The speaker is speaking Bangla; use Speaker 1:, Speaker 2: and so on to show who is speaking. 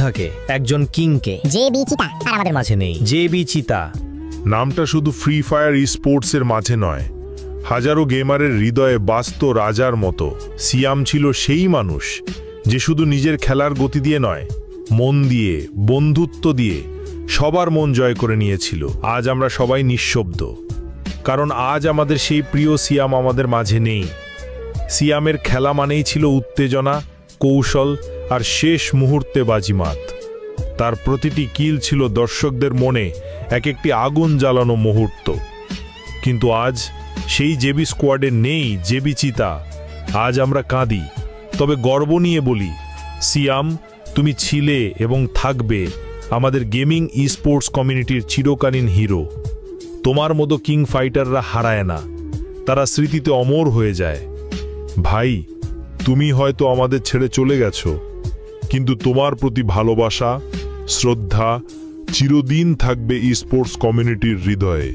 Speaker 1: যোদ্ধাকে, একজন কিংকে।
Speaker 2: জেবি চিতা আর আমাদের
Speaker 1: মাঝে নেই জেবি চিতা।
Speaker 3: নামটা শুধু ফ্রি ফায়ার স্পোর্টসের মাঝে নয়, হাজারো গেমারের হৃদয়ে বাস্ত রাজার মতো। সিয়াম ছিল সেই মানুষ যে শুধু নিজের খেলার গতি দিয়ে নয়, মন দিয়ে, বন্ধুত্ব দিয়ে সবার মন জয় করে নিয়েছিল। আজ আমরা সবাই নিঃশব্দ, কারণ আজ আমাদের সেই প্রিয় সিয়াম আমাদের মাঝে নেই। সিয়ামের খেলা মানেই ছিল উত্তেজনা, কৌশল আর শেষ মুহূর্তে বাজিমাত। তার প্রতিটি কিল ছিল দর্শকদের মনে এক একটি আগুন জ্বালানো মুহূর্ত। কিন্তু আজ সেই জেবি স্কোয়াডে নেই জেবি চিতা। আজ আমরা কাঁদি, তবে গর্ব নিয়ে বলি, সিয়াম, তুমি ছিলে এবং থাকবে আমাদের গেমিং স্পোর্টস কমিউনিটির চিরকালীন হিরো। তোমার মতো কিং ফাইটাররা হারায় না, তারা স্মৃতিতে অমর হয়ে যায়। ভাই, তুমি হয়তো আমাদের ছেড়ে চলে গেছো, কিন্তু তোমার প্রতি ভালোবাসা, শ্রদ্ধা চিরদিন থাকবে স্পোর্টস কমিউনিটির হৃদয়ে।